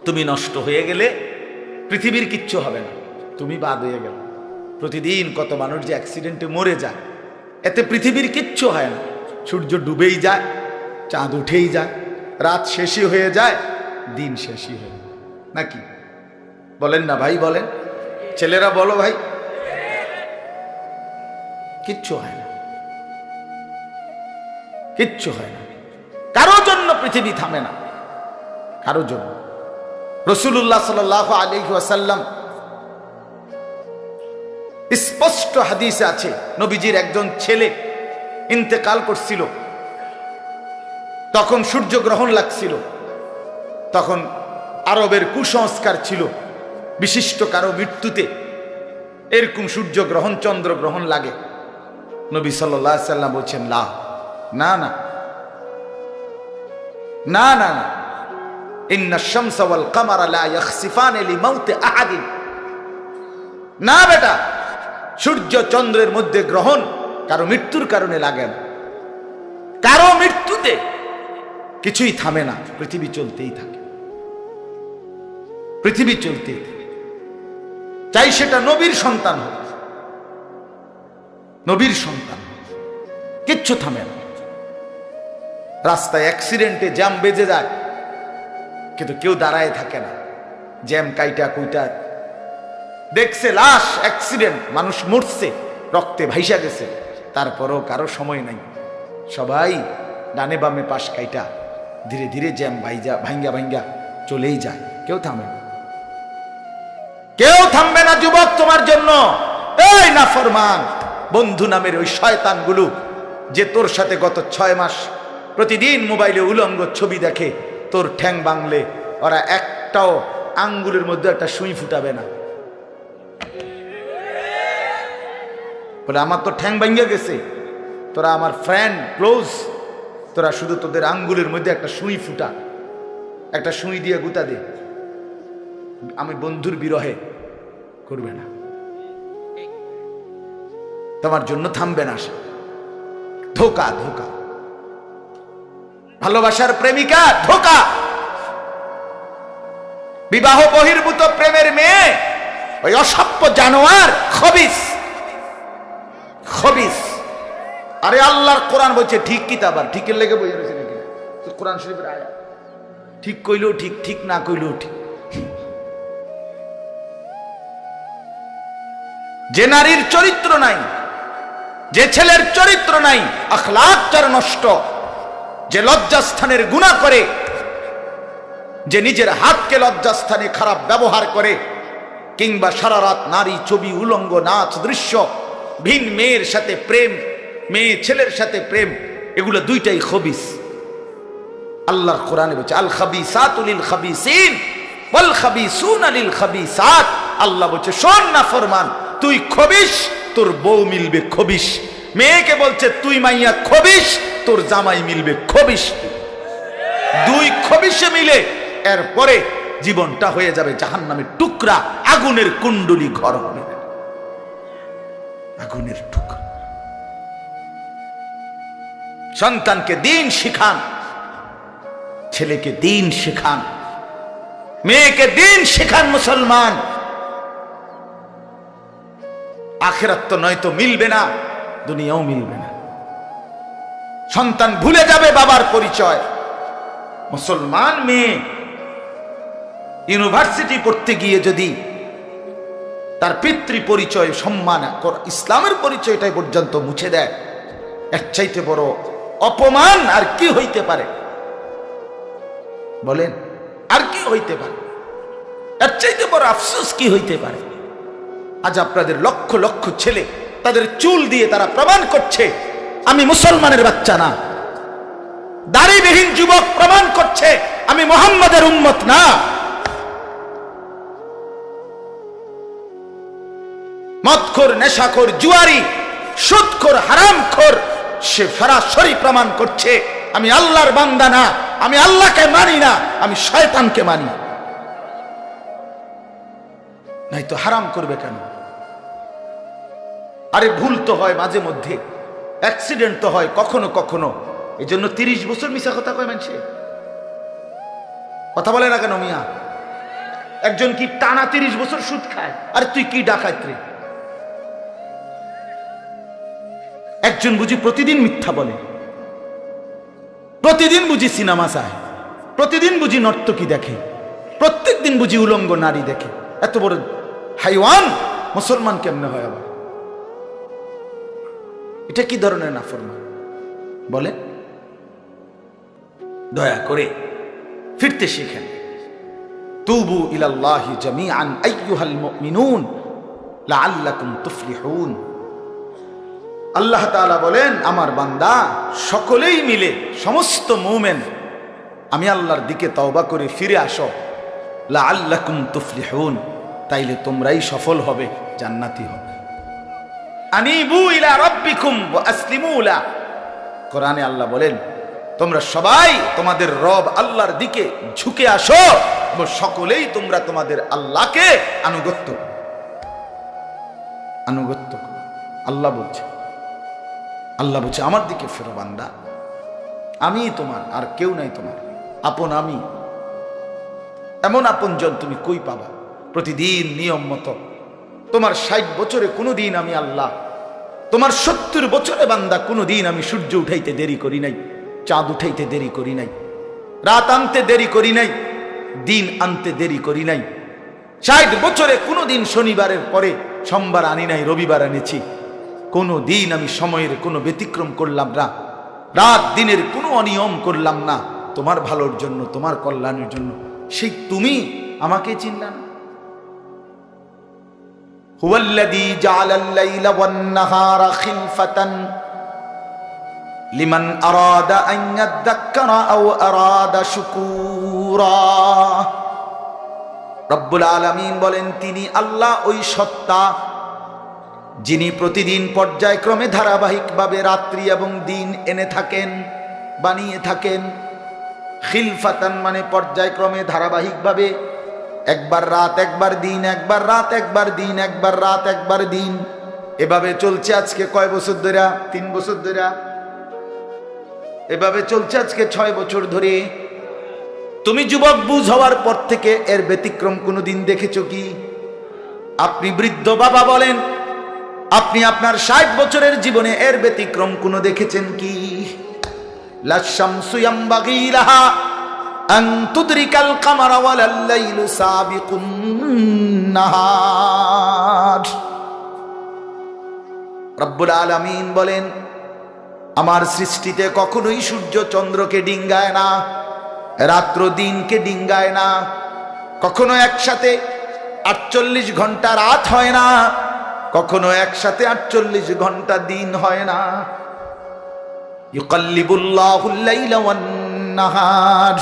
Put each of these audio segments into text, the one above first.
তুমি নষ্ট হয়ে গেলে পৃথিবীর কিচ্ছু হবে না, তুমি বাদ হয়ে গেল। প্রতিদিন কত মানুষ যে অ্যাক্সিডেন্টে মরে যায়, এতে পৃথিবীর কিচ্ছু হয় না। সূর্য ডুবেই যায়, চাঁদ উঠেই যায়, রাত শেষই হয়ে যায়, দিন শেষই হয়ে যায়, নাকি বলেন না ভাই? বলেন ছেলেরা, বলো ভাই, কিচ্ছু হয় না, কিচ্ছু হয় না। কারো জন্য পৃথিবী থামে না, কারো জন্য। রাসূলুল্লাহ সাল্লাল্লাহু আলাইহি ওয়াসাল্লাম স্পষ্ট হাদিসে আছে, নবীজির একজন ছেলে ইন্তেকাল করছিল, তখন সূর্যগ্রহণ লাগছিল। তখন আরবের কুসংস্কার ছিল, বিশিষ্ট কারো মৃত্যুতে এরকম সূর্যগ্রহণ চন্দ্রগ্রহণ লাগে। নবী সাল্লাল্লাহু আলাইহি ওয়াসাল্লাম বলছেন, না না না না না না, ইন্না শামসা ওয়াল কামারা লা ইয়াখসিফানি লিমাউতি আহাদিন। না বেটা, সূর্য চন্দ্রের মধ্যে গ্রহণ কারো মৃত্যুর কারণে লাগে না। কারো মৃত্যুতে কিছুই থামে না, পৃথিবী চলতেই থাকে, পৃথিবী চলতেই থাকে। চাই সেটা নবীর সন্তান হোক, নবীর সন্তান, কিচ্ছু থামে না। রাস্তায় অ্যাক্সিডেন্টে জ্যাম বেজে যায়, কিন্তু কেউ দাঁড়ায় থাকে না। জ্যাম কাইটা কুইটা দেখছে, লাশ, অ্যাক্সিডেন্ট, মানুষ মরছে, রক্তে ভাইসা গেছে, তারপরও কারো সময় নাই। সবাই ডানে বামে পাশ কাইটা ধীরে ধীরে জ্যাম ভাঙ্গা ভাঙ্গা চলেই যায়, কেউ থামে না, কেউ থামবে না। যুবক, তোমার জন্য এই নাফরমান বন্ধু নামের ওই শয়তানগুলো যে তোর সাথে গত 6 মাস প্রতিদিন মোবাইলে উলঙ্গ ছবি দেখে, তোর ঠ্যাং বাংলে ওরা একটাও আঙ্গুলের মধ্যে একটা সুই ফুটাবে না। বলে আমার তো ঠ্যাং ভাঙ্গা গেছে, তোরা আমার ফ্রেন্ড ক্লোজ, তোরা শুধু তোদের আঙ্গুলের মধ্যে একটা সুই ফুটা, একটা সুই দিয়ে গুতা দে, আমি বন্ধুর বিরহে করবে না, তোমার জন্য থামবে না সে। ধোকা, ধোকা, ভালোবাসার প্রেমিকা ধোকা, বিবাহ বহির্ভূত প্রেমের মেয়ে ওই অসভ্য জানোয়ার, খবিস, খবিস। আরে আল্লাহর কোরআন বলছে ঠিক কিতাব, আর ঠিকের লেগে বই রয়েছে নাকি? কোরআন শরীফের আয়াত, ঠিক কইলেও ঠিক, ঠিক না কইলেও ঠিক। যে নারীর চরিত্র নাই, যে ছেলের চরিত্র নাই, আখলাক যার নষ্ট, যে লজ্জাস্থানের গুনাহ করে, যে নিজের হাতকে লজ্জাস্থানে খারাপ ব্যবহার করে, কিংবা সারা রাত নারী ছবি, উলঙ্গ নাচ দৃশ্য, ভিন মেয়ের সাথে প্রেম, মেয়ে ছেলের সাথে প্রেম, এগুলো দুইটাই খবিস। আল্লাহর কোরআনে বলছে আল খাবিসাতু লিল খাবিসিন ওয়াল খাবিসুনা লিল খাবিসাত। আল্লাহ বলছে শোন না ফরমান, তুই খবিস, তোর বউ মিলবে খবিস। মেয়েকে বলছে তুই মাইয়া খবিস, তোর জামাই মিলবে খবিস। দুই খবিসে মিলে এরপরে জীবনটা হয়ে যাবে জাহান্নামের টুকরা, আগুনের কুণ্ডলী ঘর হবে, আগুনের টুকরা। সন্তানকে দিন শিখান, ছেলেকে দিন শিখান, মেয়েকে দিন শিখান। মুসলমান, আখিরাত তো নয়তো মিলবে না, দুনিয়াও মিলবে না। সন্তান ভুলে যাবে বাবার পরিচয়। মুসলমান মেয়ে ইউনিভার্সিটি পড়তে গিয়ে যদি তার পিতৃ পরিচয়, সম্মান, ইসলামের পরিচয়টাই পর্যন্ত মুছে দেয়, এর চাইতে বড় অপমান আর কি হইতে পারে? বলেন, আর কি হইতে পারে? এর চাইতে বড় আফসোস কি হইতে পারে? আজ আপনাদের লক্ষ লক্ষ ছেলে তাদের চুল দিয়ে তারা প্রমাণ করছে আমি মুসলমানের বাচ্চা না। দাড়িবিহীন যুবক প্রমাণ করছে আমি মুহাম্মাদের উম্মত না। মদখোর, নেশাখোর, জুয়ারি, সুদখোর, হারামখোর, সে সরাসরি প্রমাণ করছে আমি আল্লাহর বান্দা না, আমি আল্লাহকে মানি না, আমি শয়তানকে মানি। নাই তো হারাম করবে কেন? আরে ভুল তো হয় মাঝে মধ্যে, অ্যাক্সিডেন্ট তো হয় কখনো কখনো, এই জন্য 30 বছর মিশা কথা কয় মানুষে। কথা বলে না কেন মিয়া? একজন কি টানা 30 বছর সুদ খায়? আর তুই কি ডাকাত রে? একজন বুঝি প্রতিদিন মিথ্যা বলে, প্রতিদিন বুঝি সিনেমা চায়, প্রতিদিন বুঝি নর্তকী দেখে, প্রত্যেক দিন বুঝি উলঙ্গ নারী দেখে। এত বড় হাইওয়ান মুসলমান কেমনে হয় আবার? এটা কি ধরনের নাফরমান বলে? দয়া করে ফিরতে শিখেন। তুবু ইলাল্লাহি জামিআন আইয়ুহাল মুমিনুন লাআল্লাকুম তুফলিহুন। আল্লাহ তাআলা বলেন, আমার বান্দা সকলেই মিলে, সমস্ত মুমিন আমি আল্লাহর দিকে তওবা করে ফিরে আসো, লাআল্লাকুম তুফলিহুন, তাইলে তোমরাই সফল হবে, জান্নাতি হবে। আনিবু ইলা রাব্বিকুম ওয়া আসলিমু লা। কোরআনে আল্লাহ বলেন, তোমরা সবাই তোমাদের রব আল্লাহর দিকে ঝুঁকে আসো এবং সকলেই তোমরা তোমাদের আল্লাহকে আনুগত্য। আল্লাহ বলছে, আল্লাহ বলছে আমার দিকে ফেরো বান্দা, আমি তোমার, আর কেউ নাই তোমার আপন। আমি এমন আপনজন তুমি কই পাবা? প্রতিদিন নিয়ম মতো তোমার 60 বছরে কোনোদিন আমি আল্লাহ, তোমার 70 বছরে বান্দা কোনোদিন আমি সূর্য উঠাইতে দেরি করি নাই, চাঁদ উঠাইতে দেরি করি নাই, রাত আনতে দেরি করি নাই, দিন আনতে দেরি করি নাই। 60 বছরে কোনোদিন শনিবারের পরে সোমবার আনি নাই, রবিবার এনেছি। কোনো দিন আমি সময়ের কোনো ব্যতিক্রম করলাম না, রাত দিনের কোনো অনিয়ম করলাম না, তোমার ভালোর জন্য, তোমার কল্যাণের জন্য। সেই তুমি আমাকে চিনলা না? হুয়াল্লাযী জাআলাল লাইলা ওয়ান নাহারা খিলফাতান লিমান আরাদা আন ইয়াযাক্কারা আও আরাদা শুকুরা। রব্বুল আলামিন বলেন, তিনি আল্লাহ ওই সত্তা যিনি প্রতিদিন পর্যায়ক্রমে ধারাবাহিকভাবে রাত্রি এবং দিন এনে থাকেন, বানিয়ে থাকেন। খিলফাতান মানে পর্যায়ক্রমে ধারাবাহিকভাবে, একবার রাত একবার দিন, একবার রাত একবার দিন, একবার রাত একবার দিন, এভাবে চলছে আজকে কয় বছর ধরে? 3 বছর ধরে। এভাবে চলছে আজকে 6 বছর ধরে। তুমি যুবক বুঝ হওয়ার পর থেকে এর ব্যতিক্রম কোনোদিন দেখেছো কি? আপনি বৃদ্ধ বাবা বলেন, আপনি আপনার 60 বছরের জীবনে এর ব্যতিক্রম কোনো দেখেছেন কি? লা শামসু ইয়ামবাগি লাহা আন তুদরিকাল কামারা ওয়ালাল লাইলু সাবিকুন নাহার। রব্বুল আলামিন বলেন, আমার সৃষ্টিতে কখনোই সূর্য চন্দ্রকে ডিঙ্গায় না, রাত্র দিনকে ডিঙ্গায় না, কখনো একসাথে 48 ঘন্টা রাত হয় না, কখনো একসাথে 48 ঘন্টা দিন হয় না। ইউকাল্লিবুল্লাহুল লাইলা ওয়ান নাহার,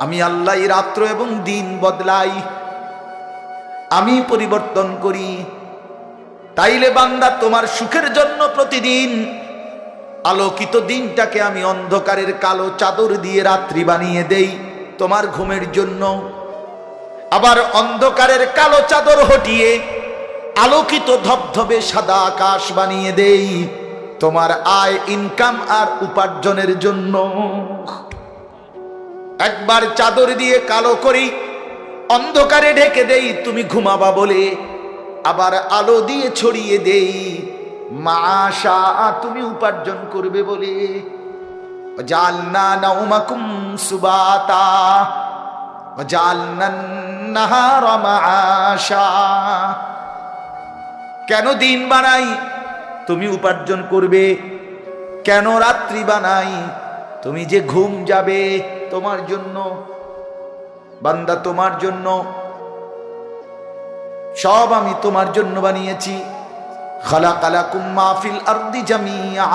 আমি আল্লাহ রাত্র এবং দিন বদলাই, আমি পরিবর্তন করি। তাইলে বান্দা তোমার সুখের জন্য প্রতিদিন আলোকিত দিনটাকে আমি অন্ধকারের কালো চাদর দিয়ে রাত্রি বানিয়ে দেই তোমার ঘুমের জন্য, আবার অন্ধকারের কালো চাদর হটিয়ে আলোকিত ধবধবে সাদা আকাশ বানিয়ে দেই তোমার আয়, ইনকাম আর উপার্জনের জন্য। একবার চাদর দিয়ে কালো করি, অন্ধকারে ঢেকে দেই তুমি ঘুমাবা বলে, আবার আলো দিয়ে ছড়িয়ে দেই মাশা তুমি উপার্জন করবে বলে। জালনা নাউমাকুম সুবাতা জালনান নাহারা মাশা। কেন দিন বানাই? তুমি উপার্জন করবে। কেন রাত্রি বানাই? তুমি যে ঘুম যাবে তোমার জন্য। বান্দা তোমার জন্য, সব আমি তোমার জন্য বানিয়েছি। খালাকালাকুম মা ফিল আরদি জামিআ।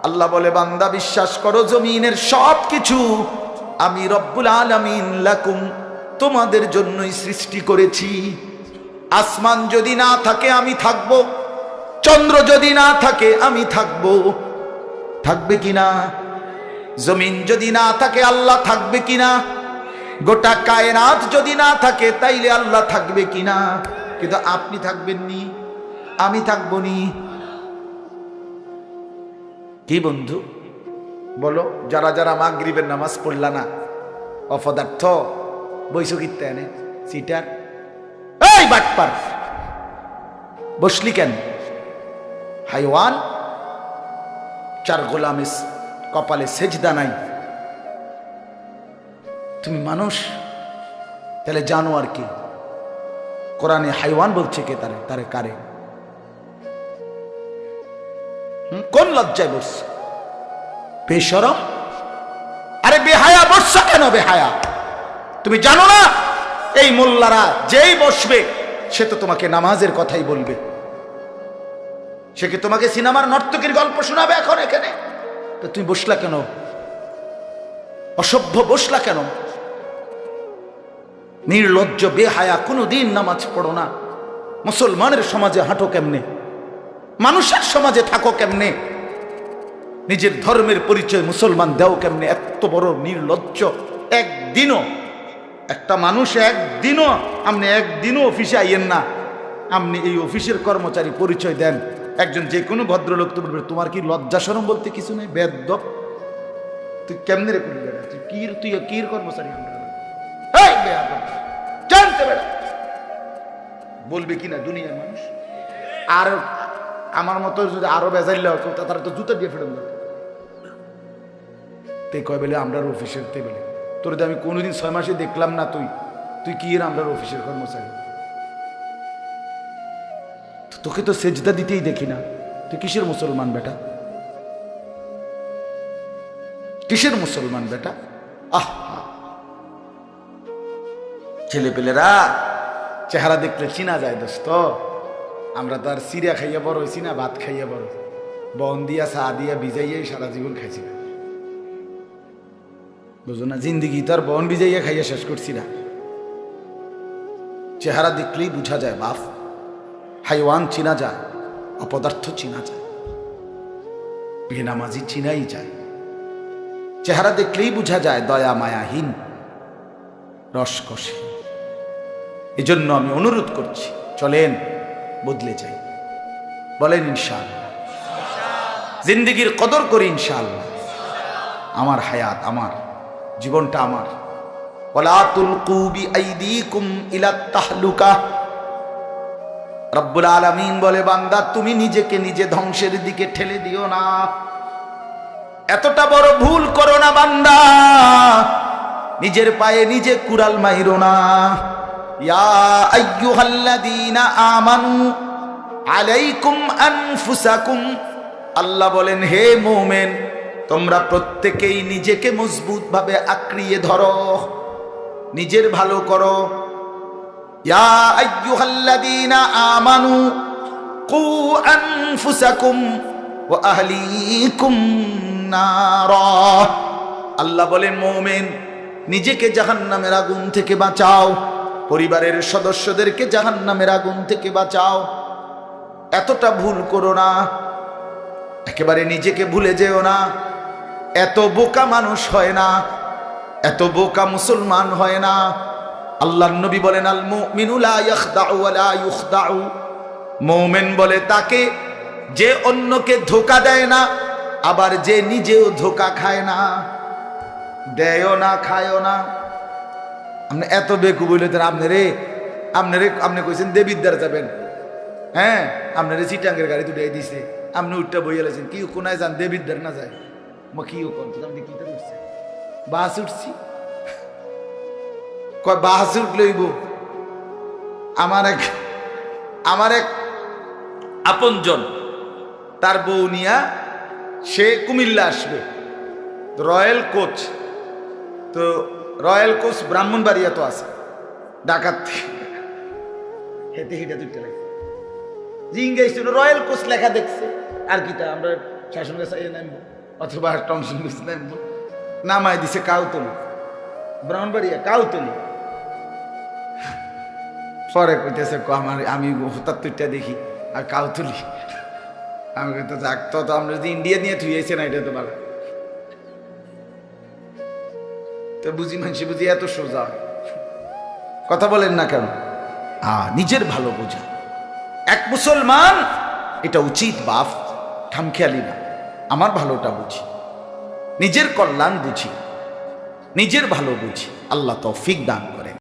আল্লাহ বলে, বান্দা বিশ্বাস করো, জমিনের সব কিছু আমি রব্বুল আলামিন লাকুম তোমাদের জন্যই সৃষ্টি করেছি। আসমান যদি না থাকে আমি থাকব, চন্দ্র যদি না থাকে আমি থাকব, থাকবে কিনা? জমিন যদি না থাকে আল্লাহ থাকবে কিনা? গোটা কায়নাত যদি না থাকে তাইলে আল্লাহ থাকবে কিনা? কিন্তু আপনি থাকবেন নি, আমি থাকবো নি। কি বন্ধু বলো, যারা যারা মাগরিবের নামাজ পড়লা না, অপদার্থ, বইছো কিত্তে এনে সিটার, এই বাটপার বসলি কেন? হাইওয়ান, চার গোলামের কপালে সেজদা নাই, তুমি মানুষ, তাহলে জানোয়ার কি? কোরআনে হাইওয়ান বলছে কে? তারে তারে কারে? কোন লজ্জায় বসছে? বেশরম, আরে বেহায়া বসছা কেন? বেহায়া, তুমি জানো না এই মোল্লারা যেই বসবে সে তো তোমাকে নামাজের কথাই বলবে, সে কি তোমাকে সিনেমার নর্তকীর গল্প শোনাবে এখন এখানে? তো তুমি বসলা কেন? অসভ্য বসলা কেন? নির্লজ্জ বেহায়া, কোনোদিন নামাজ পড়ো না, মুসলমানের সমাজে হাঁটো কেমনে? মানুষের সমাজে থাকো কেমনে? নিজের ধর্মের পরিচয় মুসলমান দেও কেমনে? এত বড় নির্লজ্জ! একদিনও একটা মানুষ একদিনও অফিসে আইয়েন না, আপনি এই অফিসের কর্মচারী পরিচয় দেন, একজন যে কোনো ভদ্রলোক তো বলবে তোমার কি লজ্জা শরম বলতে কিছু নেই? বেয়াদব, তুই কেমনে রে করবি? তুই কির কর্মচারী? জানতে বেড়া বলবে কিনা দুনিয়ার মানুষ? আর আমার মতো যদি আরো বেজাইলে তারা তো জুতা দিয়ে ফেরত তে কয় বেলে আমরা অফিসের তে বেলে তোর আমি কোনোদিন 6 মাসে দেখলাম না, তুই কি আমরা অফিসের কর্মচারী? তোকে তো সেজদা দিতেই দেখি না, তুই কিসের মুসলমান বেটা? কিসের মুসলমান বেটা? আহ, ছেলে পেলেরা চেহারা দেখলে চিনা যায় দোস্ত। আমরা তো আর সিরিয়া খাইয়া বড় হয়েছি না, ভাত খাইয়া বড়, বন দিয়া চা দিয়া ভিজাইয়াই সারা জীবন খাইছি না, বুঝো না? জিন্দিগি তো আর বন ভিজাইয়া খাইয়া শেষ করছি না। চেহারা দেখলেই বুঝা যায় বাপ, হাইওয়ান চিনা যায়, অপদার্থ চিনা যায়, বেনামাজি চিনাই যায়। চেহারা দেখলেই বুঝা যায় দয়া মায়াহীন, রসকসে। এজন্য আমি অনুরোধ করছি, চলেন বদলে যাই, বলেন ইনশাআল্লাহ। জিন্দেগির কদর করি ইনশাআল্লাহ। আমার হায়াত আমার, জীবনটা আমার। ওয়ালা তুলকু বিআইদিকুম ইলাত তাহলুকা। রব্বুল আলামিন বলে, বান্দা তুমি নিজেকে নিজে ধ্বংসের দিকে ঠেলে দিও না, এতটা বড় ভুল করো না বান্দা, নিজের পায়ে নিজে কুড়াল মাইরো না। ইয়া আইয়ুহাল্লাযীনা আমানু আলাইকুম আনফুসাকুম, আল্লাহ বলেন হে মুমিন তোমরা প্রত্যেকেই নিজেকে মজবুত ভাবে আঁকড়িয়ে ধরো, নিজের ভালো করো। ইয়া আইয়ুহাল্লাযীনা আমানু কু আনফুসাকুম ওয়া আহলিকুম নারা, আল্লাহ বলেন মুমিন নিজেকে জাহান্নামের আগুন থেকে বাঁচাও, পরিবারের সদস্যদেরকে জাহান্নামের আগুন থেকে বাঁচাও। এতটা ভুল করো না, একেবারে নিজেকে ভুলে যেও না। এত বোকা মানুষ হয় না, এত বোকা মুসলমান হয় না। আল্লাহর নবী বলেন, আল মুমিনু লা ইয়াখদাউ ওয়া লা ইউখদাউ, মুমিন বলে তাকে যে অন্যকে ধোঁকা দেয় না, আবার যে নিজেও ধোঁকা খায় না। দেয়ও না, খায়ও না। আপনি এত বেকু বললেন, আপনি কইছেন দেবিদ্বার যাবেন, হ্যাঁ আপনারে চিটাঙ্গের গাড়ি দুটাই দিছে, আপনি উঠটা বইয়া লাইছেন, কি কোনায় যান দেবিদ্বার না যায়? মা কি আপনি কি উঠছে? বাস উঠছি, কয় বাস উঠলইব। আমার এক আপনজন, তার বউ নিয়া সে কুমিল্লা আসবে, রয়্যাল কোচ, তো রয়্যাল কোচ ব্রাহ্মণবাড়িয়া তো আছে, ডাকাত হেঁটে হেঁটে দুইটা লাগছে, জিঙ্গাইছিল রয়্যাল কোচ লেখা দেখছে, আর কিটা আমরা শাসন গাছ নামবো অথবা টমসন গাছ নামবো, নামায় দিছে কাউতলি, ব্রাহ্মণবাড়িয়া কাউতলি। পরে কইতেছে আমি হঠাৎ তুইটা দেখি আর কাউতলি, আমি তো যাক, তো আমরা যদি ইন্ডিয়া নিয়ে থুইয়েছে না, এটা তো ভালো তো বুঝি, মানুষ বুঝি এত সোজা কথা বলেন না কেন? নিজের ভালো বোঝা এক মুসলমান, এটা উচিত বাপ, খামখেয়ালি না। আমার ভালোটা বুঝি, নিজের কল্যাণ বুঝি, নিজের ভালো বুঝি। আল্লাহ তৌফিক দান।